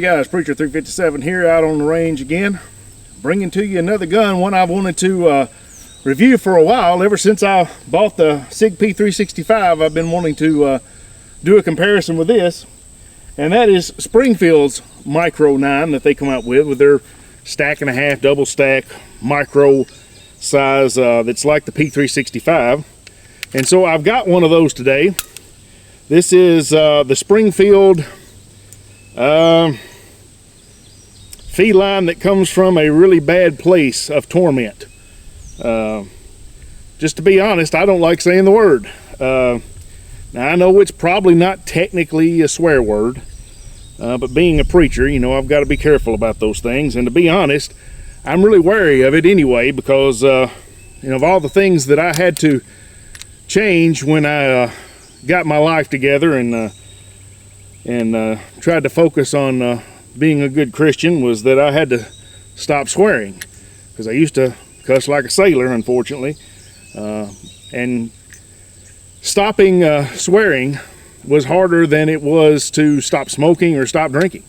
Hey guys, Preacher 357 here, out on the range again, bringing to you another gun, one I've wanted to review for a while. Ever since I bought the Sig P365, I've been wanting to do a comparison with this, and that is Springfield's Micro 9 that they come out with their stack and a half, double stack, micro size that's like the P365. And so I've got one of those today. This is the Springfield feline that comes from a really bad place of torment. Just to be honest, I don't like saying the word. Now I know it's probably not technically a swear word, but being a preacher, you know, I've got to be careful about those things. And to be honest, I'm really wary of it anyway, because you know, of all the things that I had to change when I got my life together and tried to focus on being a good Christian, was that I had to stop swearing, because I used to cuss like a sailor, unfortunately, and stopping swearing was harder than it was to stop smoking or stop drinking.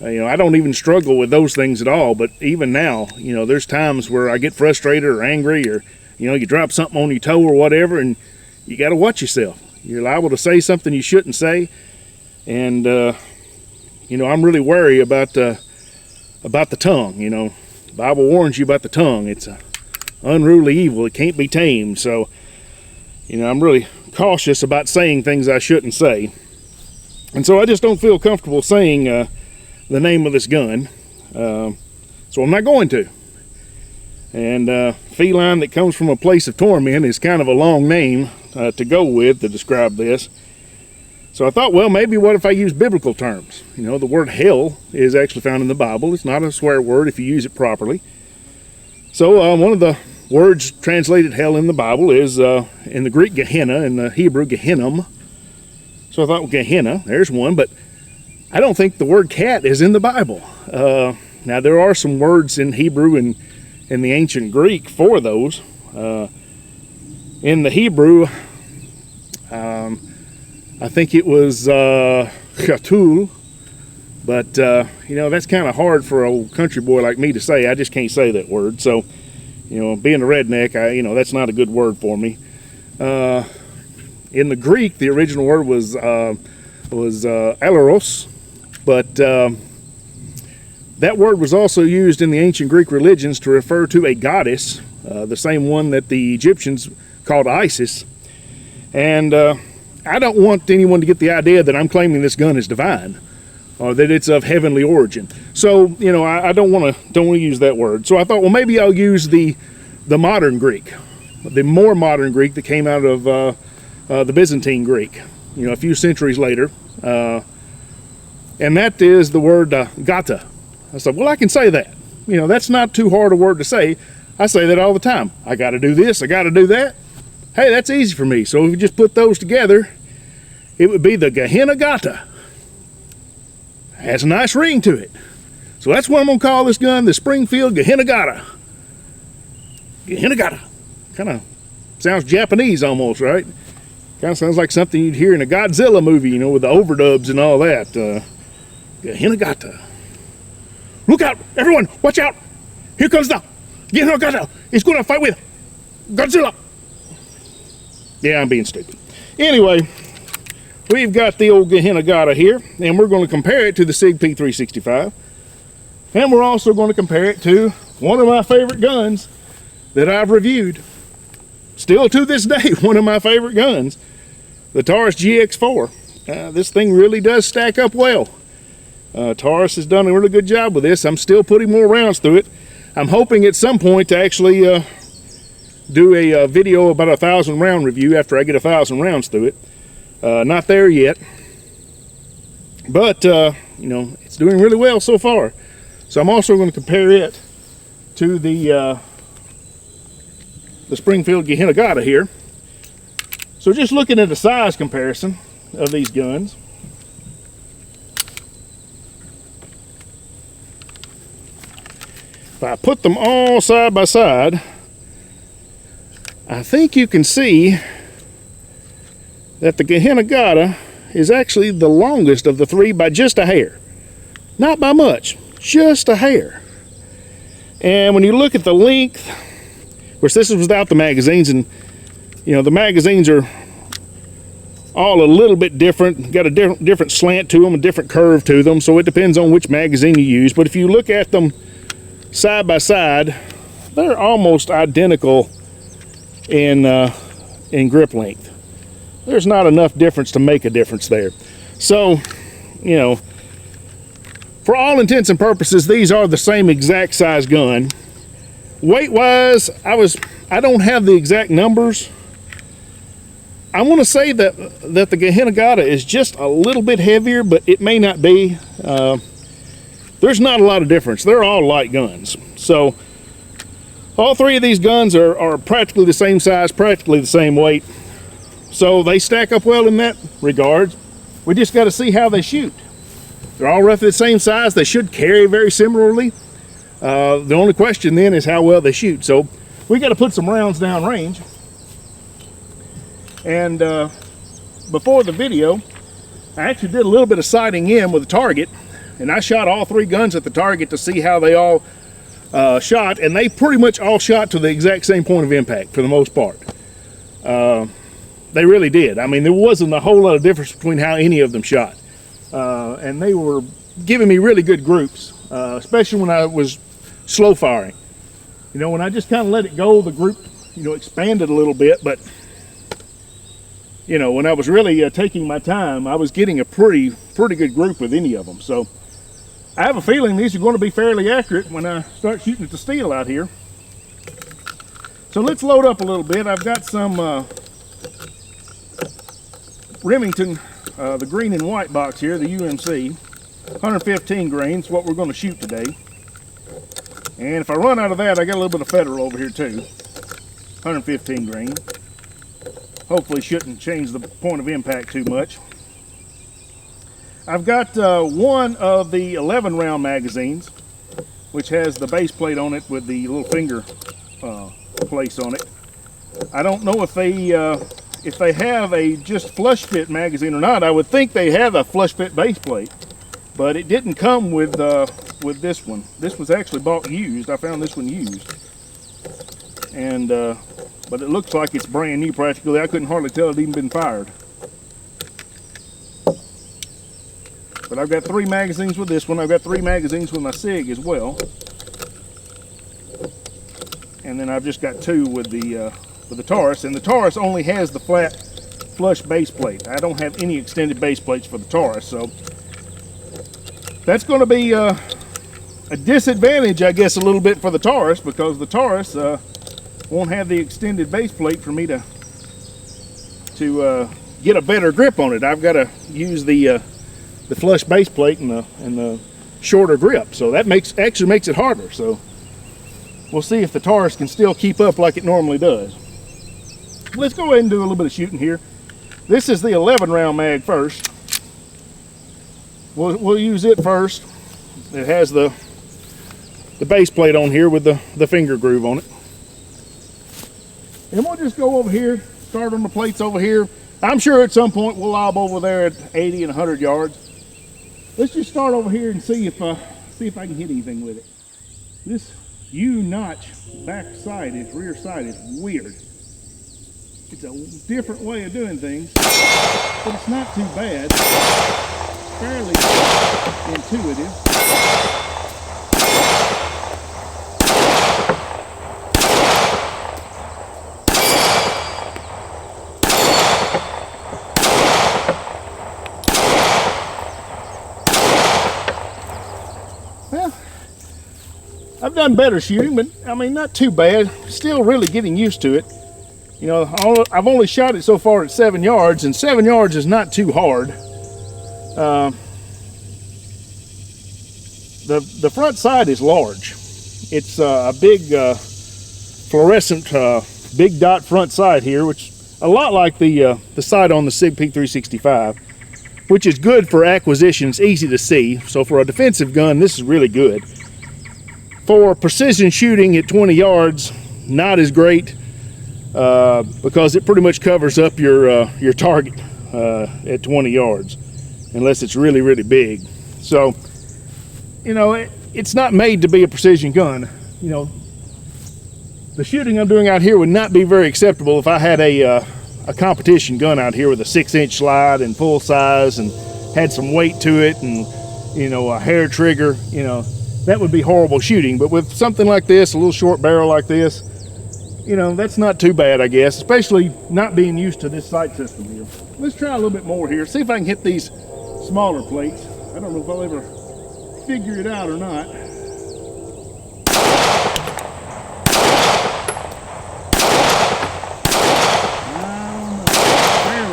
You know, I don't even struggle with those things at all, but even now, you know, there's times where I get frustrated or angry, or, you know, you drop something on your toe or whatever, and you got to watch yourself. You're liable to say something you shouldn't say, and you know, I'm really wary about the tongue. You know, the Bible warns you about the tongue. It's an unruly evil. It can't be tamed. So, you know, I'm really cautious about saying things I shouldn't say. And so I just don't feel comfortable saying the name of this gun. So I'm not going to. And feline that comes from a place of torment is kind of a long name to go with to describe this. So I thought, well, maybe what if I use biblical terms? You know, the word hell is actually found in the Bible. It's not a swear word if you use it properly. So one of the words translated hell in the Bible is in the Greek Gehenna, in the Hebrew Gehenna. So I thought, well, Gehenna, there's one, but I don't think the word cat is in the Bible. Now there are some words in Hebrew and in the ancient Greek for those. In the Hebrew, I think it was chatul, but you know, that's kind of hard for a old country boy like me to say. I just can't say that word. So, you know, being a redneck, you know, that's not a good word for me. In the Greek, the original word was aleros, but that word was also used in the ancient Greek religions to refer to a goddess, the same one that the Egyptians called Isis. And I don't want anyone to get the idea that I'm claiming this gun is divine, or that it's of heavenly origin. So, you know, I don't want to use that word. So I thought, well, maybe I'll use the modern Greek, the more modern Greek that came out of the Byzantine Greek, you know, a few centuries later, and that is the word gata. I said, well, I can say that. You know, that's not too hard a word to say. I say that all the time. I got to do this, I got to do that. Hey, that's easy for me. So if we just put those together, it would be the Gehenna Gata. Has a nice ring to it. So that's what I'm going to call this gun, the Springfield Gehenna Gata. Gehenna Gata. Kind of sounds Japanese almost, right? Kind of sounds like something you'd hear in a Godzilla movie, you know, with the overdubs and all that. Gehenna Gata. Look out, everyone, watch out. Here comes the Gehenna Gata. He's going to fight with Godzilla. Yeah, I'm being stupid. Anyway, we've got the old Gehenna Gata here, and we're going to compare it to the Sig P365. And we're also going to compare it to one of my favorite guns that I've reviewed. Still to this day, one of my favorite guns, the Taurus GX4. This thing really does stack up well. Taurus has done a really good job with this. I'm still putting more rounds through it. I'm hoping at some point to actually do a video about a 1,000 round review after I get 1,000 rounds through it. Not there yet, but you know, it's doing really well so far. So I'm also going to compare it to the Springfield Gehenna Gata here. So just looking at a size comparison of these guns, if I put them all side by side, I think you can see that the Gehenna Gata is actually the longest of the three by just a hair. Not by much, just a hair. And when you look at the length, of course this is without the magazines, and you know the magazines are all a little bit different, got a different slant to them, a different curve to them, so it depends on which magazine you use. But if you look at them side by side, they're almost identical in grip length. There's not enough difference to make a difference there. So, you know, for all intents and purposes, these are the same exact size gun. Weight wise, I don't have the exact numbers. I want to say that the Gehenna Gata is just a little bit heavier, but it may not be. There's not a lot of difference. They're all light guns. So all three of these guns are practically the same size, practically the same weight. So they stack up well in that regard. We just got to see how they shoot. They're all roughly the same size. They should carry very similarly. The only question then is how well they shoot. So we got to put some rounds down range. And before the video, I actually did a little bit of sighting in with the target, and I shot all three guns at the target to see how they all shot, and they pretty much all shot to the exact same point of impact for the most part. They really did. I mean, there wasn't a whole lot of difference between how any of them shot. And they were giving me really good groups, especially when I was slow firing. You know, when I just kind of let it go, the group, you know, expanded a little bit, but you know, when I was really taking my time, I was getting a pretty good group with any of them. So I have a feeling these are going to be fairly accurate when I start shooting at the steel out here. So let's load up a little bit. I've got some Remington, the green and white box here, the UMC, 115 grains, what we're going to shoot today. And if I run out of that, I got a little bit of Federal over here too, 115 grain. Hopefully shouldn't change the point of impact too much. I've got one of the 11 round magazines, which has the base plate on it with the little finger place on it. I don't know if they have a just flush fit magazine or not. I would think they have a flush fit base plate, but it didn't come with this one. This was actually bought used. I found this one used, and but it looks like it's brand new practically. I couldn't hardly tell it had even been fired. But I've got 3 magazines with this one. I've got 3 magazines with my Sig as well. And then I've just got 2 with the Taurus. And the Taurus only has the flat flush base plate. I don't have any extended base plates for the Taurus. So that's going to be a disadvantage, I guess, a little bit for the Taurus, because the Taurus won't have the extended base plate for me to get a better grip on it. I've got to use the flush base plate and the shorter grip, so that actually makes it harder. So we'll see if the Taurus can still keep up like it normally does. Let's go ahead and do a little bit of shooting here. This is the 11 round mag first. We'll use it first. It has the base plate on here with the finger groove on it. And we'll just go over here, start on the plates over here. I'm sure at some point we'll lob over there at 80 and 100 yards. Let's just start over here and see if I can hit anything with it. This U-notch back side, rear side is weird. It's a different way of doing things, but it's not too bad. Fairly intuitive. Well, I've done better shooting, but I mean, not too bad. Still really getting used to it. You know, I've only shot it so far at 7 yards, and 7 yards is not too hard. The front side is large. It's a big fluorescent big dot front side here, which a lot like the side on the Sig P365, which is good for acquisition. It's easy to see. So for a defensive gun, this is really good. For precision shooting at 20 yards, not as great, because it pretty much covers up your target at 20 yards, unless it's really, really big. So you know, it's not made to be a precision gun. You know, the shooting I'm doing out here would not be very acceptable if I had a competition gun out here with a 6-inch slide and full size and had some weight to it and, you know, a hair trigger. You know, that would be horrible shooting. But with something like this, a little short barrel like this, you know, that's not too bad, I guess, especially not being used to this sight system here. Let's try a little bit more here, see if I can hit these smaller plates. I don't know if I'll ever figure it out or not. There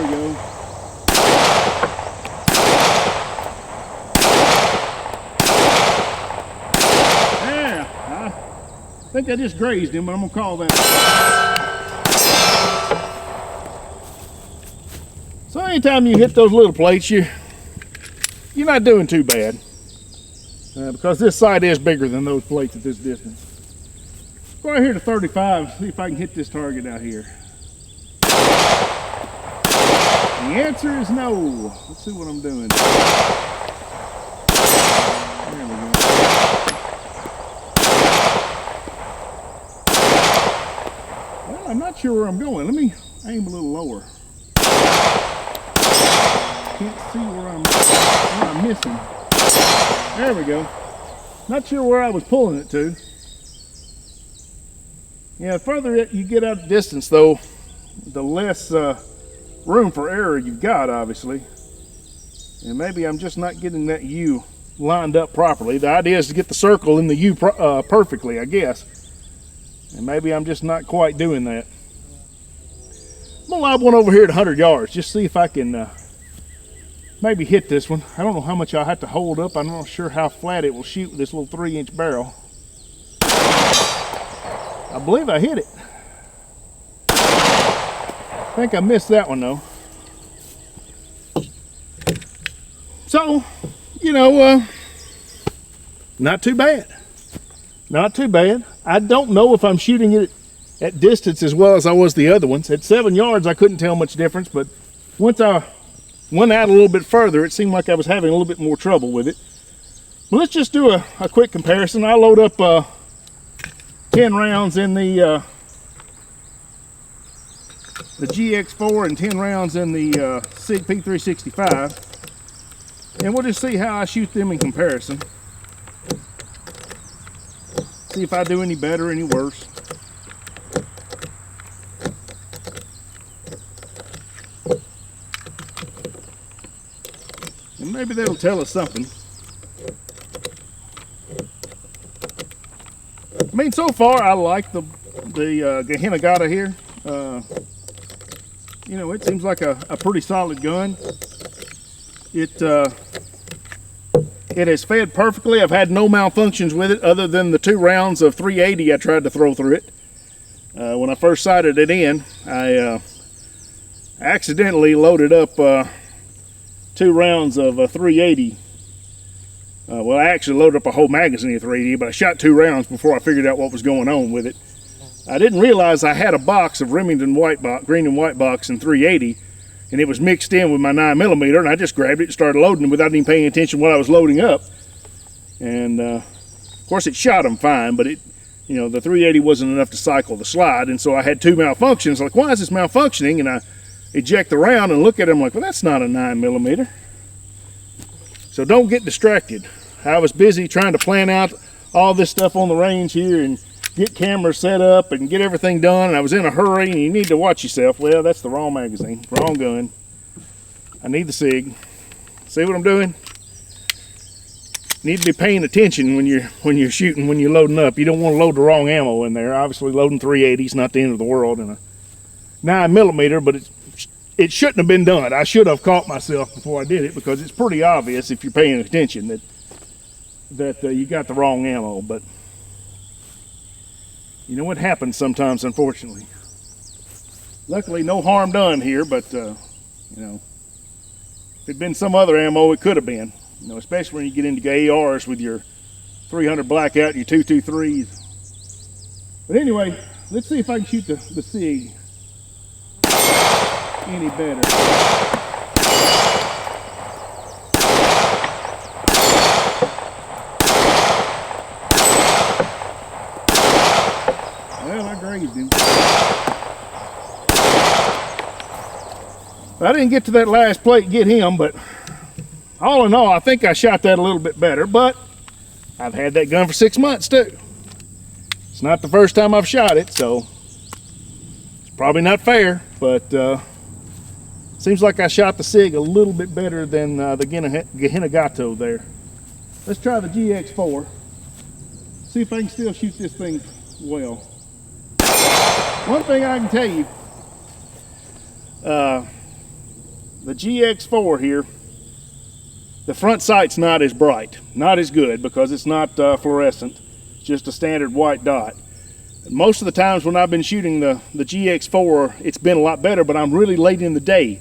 we go. Yeah, I think I just grazed him, but I'm gonna call that. So anytime you hit those little plates, you're not doing too bad, because this sight is bigger than those plates at this distance. Go out here to 35, see if I can hit this target out here. The answer is no. Let's see what I'm doing. There we go. Well, I'm not sure where I'm going. Let me aim a little lower. Can't see where I'm missing. There we go. Not sure where I was pulling it to. Yeah, the further you get out of distance, though, the less room for error you've got, obviously. And maybe I'm just not getting that U lined up properly. The idea is to get the circle in the U perfectly, I guess. And maybe I'm just not quite doing that. I'm gonna lob one over here at 100 yards, just see if I can maybe hit this one. I don't know how much I'll have to hold up. I'm not sure how flat it will shoot with this little 3-inch barrel. I believe I hit it. I think I missed that one though. So, you know, not too bad. Not too bad. I don't know if I'm shooting it at distance as well as I was the other ones. At 7 yards, I couldn't tell much difference, but once I went out a little bit further, it seemed like I was having a little bit more trouble with it. But let's just do a quick comparison. I load up 10 rounds in the GX4 and 10 rounds in the Sig P365, and we'll just see how I shoot them in comparison. See if I do any better or any worse. And maybe that'll tell us something. I mean, so far I like the Gehenna Gata here. You know, it seems like a pretty solid gun. It has fed perfectly. I've had no malfunctions with it other than the 2 rounds of 380 I tried to throw through it. When I first sighted it in, I accidentally loaded up 2 rounds of 380. Well, I actually loaded up a whole magazine of 380, but I shot 2 rounds before I figured out what was going on with it. I didn't realize I had a box of Remington green and white box in 380, and it was mixed in with my 9mm, and I just grabbed it and started loading without even paying attention to what I was loading up. And of course it shot them fine, but it, you know, the 380 wasn't enough to cycle the slide, and so I had 2 malfunctions. Like, why is this malfunctioning? And I eject the round and look at it, I'm like, well, that's not a 9mm. So don't get distracted. I was busy trying to plan out all this stuff on the range here and get cameras set up and get everything done, and I was in a hurry, and you need to watch yourself. Well, that's the wrong magazine, wrong gun. I need the Sig. See what I'm doing? Need to be paying attention when you're shooting, when you're loading up. You don't want to load the wrong ammo in there. Obviously loading 380 is not the end of the world in a 9mm, but it shouldn't have been done. I should have caught myself before I did it, because it's pretty obvious if you're paying attention that you got the wrong ammo. But you know, what happens sometimes, unfortunately. Luckily, no harm done here, but you know, if it'd been some other ammo, it could have been. You know, especially when you get into ARs with your 300 blackout and your 223s. But anyway, let's see if I can shoot the Sig any better. used him. I didn't get to that last plate and get him, but all in all, I think I shot that a little bit better, but I've had that gun for 6 months too. It's not the first time I've shot it, so it's probably not fair, but seems like I shot the Sig a little bit better than the Gehenna Gata there. Let's try the GX4. See if I can still shoot this thing well. One thing I can tell you, the GX4 here, the front sight's not as bright, not as good, because it's not fluorescent. It's just a standard white dot. Most of the times when I've been shooting the GX4, it's been a lot better, but I'm really late in the day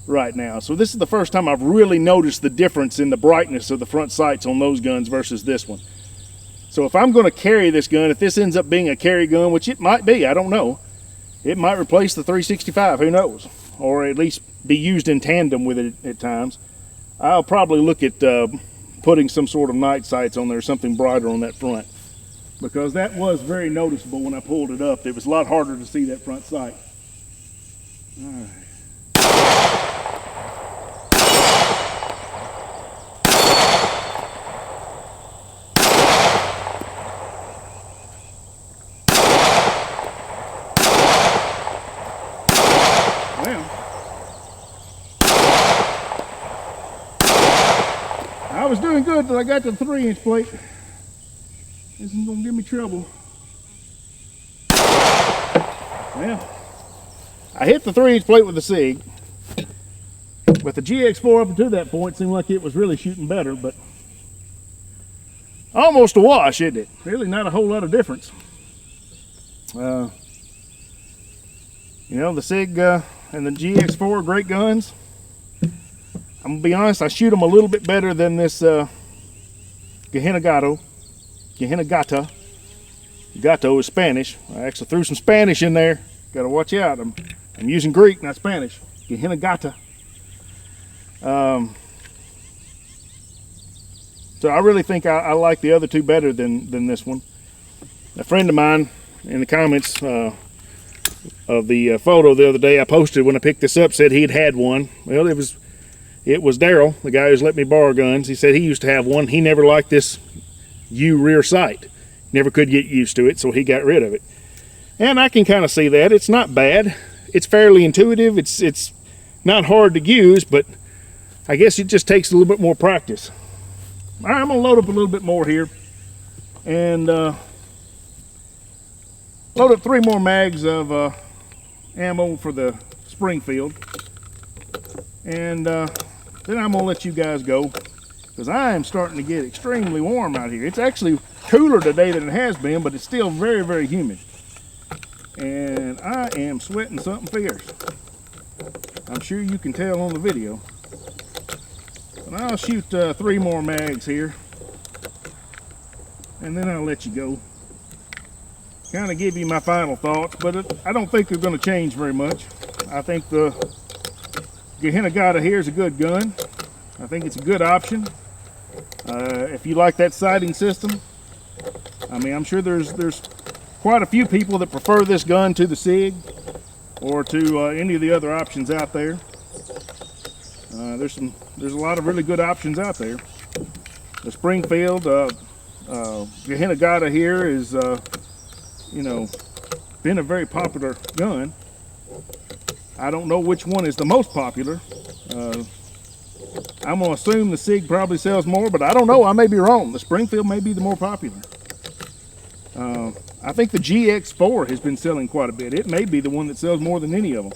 right now. So this is the first time I've really noticed the difference in the brightness of the front sights on those guns versus this one. So if I'm going to carry this gun, if this ends up being a carry gun, which it might be, I don't know, it might replace the 365, who knows, or at least be used in tandem with it at times. I'll probably look at putting some sort of night sights on there, something brighter on that front, because that was very noticeable when I pulled it up. It was a lot harder to see that front sight. All right. I was doing good till I got to the 3-inch plate. This is gonna give me trouble. Well, I hit the 3-inch plate with the Sig. With the GX4 up until that point, it seemed like it was really shooting better, but almost a wash, isn't it? Really not a whole lot of difference. You know, the Sig and the GX4 are great guns. I'm gonna be honest, I shoot them a little bit better than this Gehenna Gata. Gato is Spanish. I actually threw some Spanish in there. Gotta watch out. I'm using Greek, not Spanish. Gehenna Gata. So I really think I like the other two better than this one. A friend of mine in the comments of the photo the other day I posted when I picked this up said he'd had one. Well, it was Daryl, the guy who's let me borrow guns. He said he used to have one. He never liked this U rear sight. Never could get used to it, so he got rid of it. And I can kind of see that. It's not bad. It's fairly intuitive. It's not hard to use, but I guess it just takes a little bit more practice. All right, I'm going to load up a little bit more here and load up 3 more mags of ammo for the Springfield. And then I'm going to let you guys go, because I am starting to get extremely warm out here. It's actually cooler today than it has been, but it's still very, very humid. And I am sweating something fierce. I'm sure you can tell on the video. But I'll shoot 3 more mags here, and then I'll let you go. Kind of give you my final thoughts, but I don't think they're going to change very much. I think the Gehenna Gata here is a good gun. I think it's a good option. If you like that sighting system, I mean, I'm sure there's quite a few people that prefer this gun to the Sig or to any of the other options out there. There's a lot of really good options out there. The Springfield Gehenna Gata here is you know, been a very popular gun. I don't know which one is the most popular. I'm going to assume the Sig probably sells more, but I don't know. I may be wrong. The Springfield may be the more popular. I think the GX4 has been selling quite a bit. It may be the one that sells more than any of them.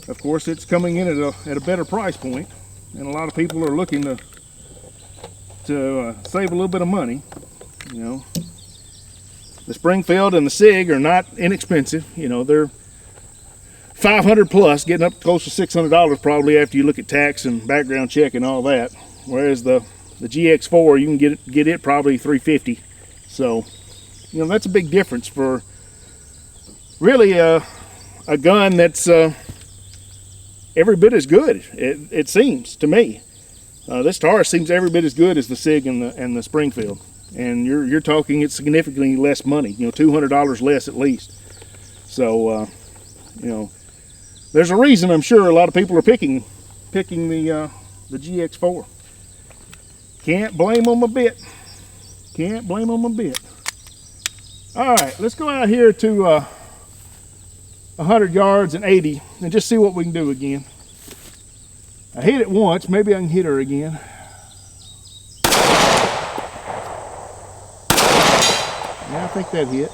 Of course, it's coming in at a better price point, and a lot of people are looking to save a little bit of money. You know, the Springfield and the Sig are not inexpensive. You know, they're $500 plus, getting up close to $600 probably after you look at tax and background check and all that. Whereas the GX4, you can get it probably $350. So, you know, that's a big difference for really a gun that's every bit as good. It seems to me. This Taurus seems every bit as good as the Sig and the Springfield, and you're talking it's significantly less money. You know, $200 less at least. So, you know, there's a reason I'm sure a lot of people are picking the GX4. Can't blame them a bit. Can't blame them a bit. All right, let's go out here to 100 yards and 80 and just see what we can do again. I hit it once, maybe I can hit her again. Yeah, I think that hit.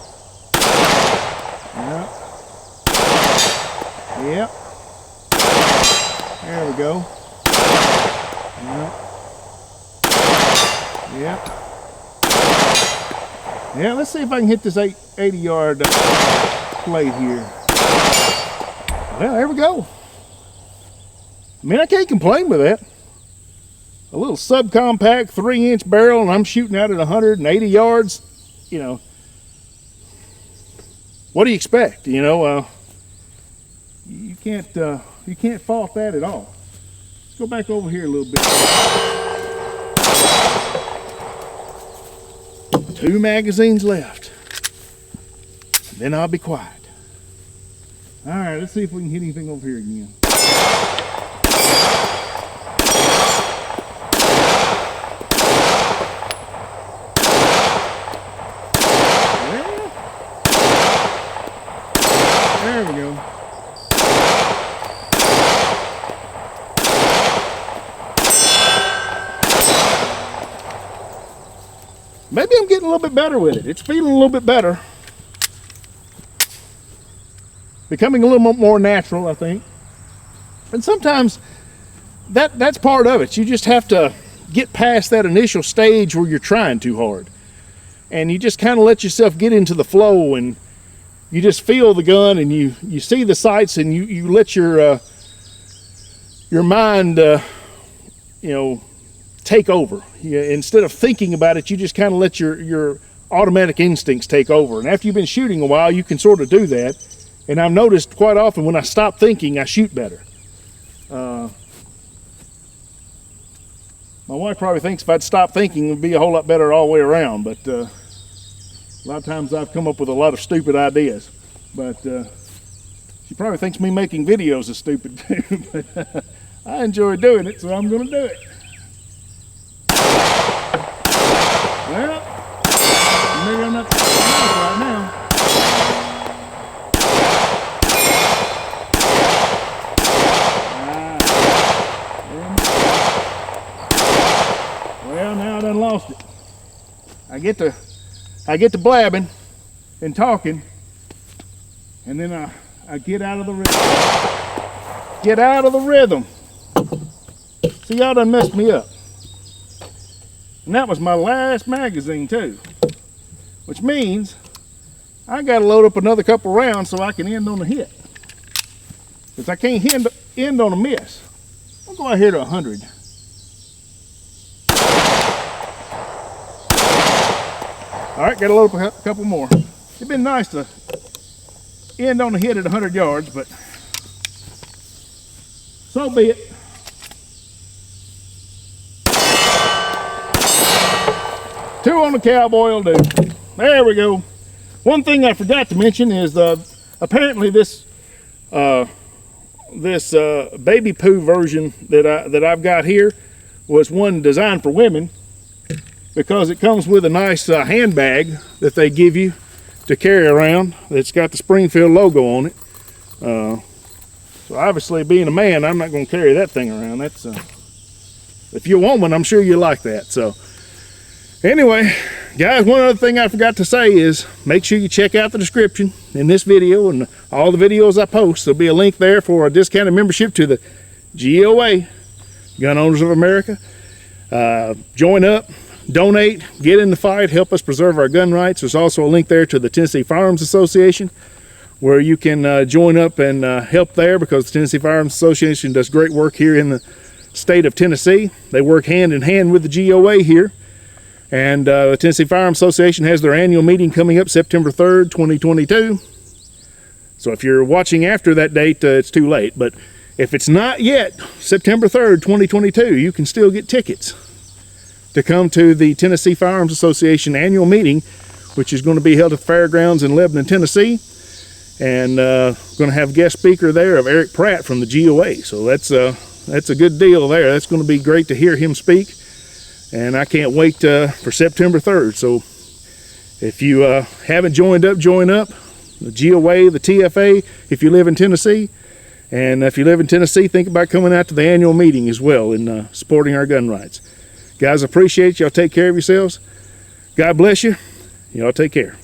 Yeah. Yep. There we go. Yep. Yep. Yeah, let's see if I can hit this 80-yard plate here. Well, there we go. I mean, I can't complain with that. A little subcompact 3-inch barrel, and I'm shooting out at 180 yards. You know, what do you expect? You know, you can't fault that at all. Let's go back over here a little bit. 2 magazines left. Then I'll be quiet. All right, let's see if we can hit anything over here again. There we go. Maybe I'm getting a little bit better with it. It's feeling a little bit better. Becoming a little more natural, I think. And sometimes that's part of it. You just have to get past that initial stage where you're trying too hard. And you just kind of let yourself get into the flow, and you just feel the gun, and you see the sights, and you let your mind, you know, take over. Instead of thinking about it, you just kind of let your automatic instincts take over. And after you've been shooting a while, you can sort of do that. And I've noticed quite often when I stop thinking, I shoot better. My wife probably thinks if I'd stop thinking, it would be a whole lot better all the way around. But a lot of times I've come up with a lot of stupid ideas. But she probably thinks me making videos is stupid too. But I enjoy doing it, so I'm going to do it. Well, maybe I'm not right now. Well, now I done lost it. I get to blabbing and talking, and then I get out of the rhythm. Get out of the rhythm. See, y'all done messed me up. And that was my last magazine too, which means I got to load up another couple rounds so I can end on a hit. Because I can't end on a miss. I'll go out here to 100. All right, got to load up a couple more. It'd been nice to end on a hit at 100 yards, but so be it. Two on the cowboy will do. There we go. One thing I forgot to mention is apparently this baby poo version that I've got here was one designed for women, because it comes with a nice handbag that they give you to carry around. It's got the Springfield logo on it. So obviously, being a man, I'm not going to carry that thing around. That's if you're a woman, I'm sure you like that. So anyway, guys, one other thing I forgot to say is make sure you check out the description in this video and all the videos I post. There'll be a link there for a discounted membership to the GOA, Gun Owners of America. Join up, donate, get in the fight, help us preserve our gun rights. There's also a link there to the Tennessee Firearms Association, where you can join up and help there, because the Tennessee Firearms Association does great work here in the state of Tennessee. They work hand in hand with the GOA here. And the Tennessee Firearms Association has their annual meeting coming up September 3rd, 2022. So if you're watching after that date, it's too late. But if it's not yet September 3rd, 2022, you can still get tickets to come to the Tennessee Firearms Association annual meeting, which is going to be held at the fairgrounds in Lebanon, Tennessee. and going to have guest speaker there of Eric Pratt from the GOA. So that's a good deal there. That's going to be great to hear him speak, and I can't wait for September 3rd. So if you haven't joined up, join up. The GOA, the TFA, if you live in Tennessee. And if you live in Tennessee, think about coming out to the annual meeting as well and supporting our gun rights. Guys, appreciate y'all. Take care of yourselves. God bless you. Y'all take care.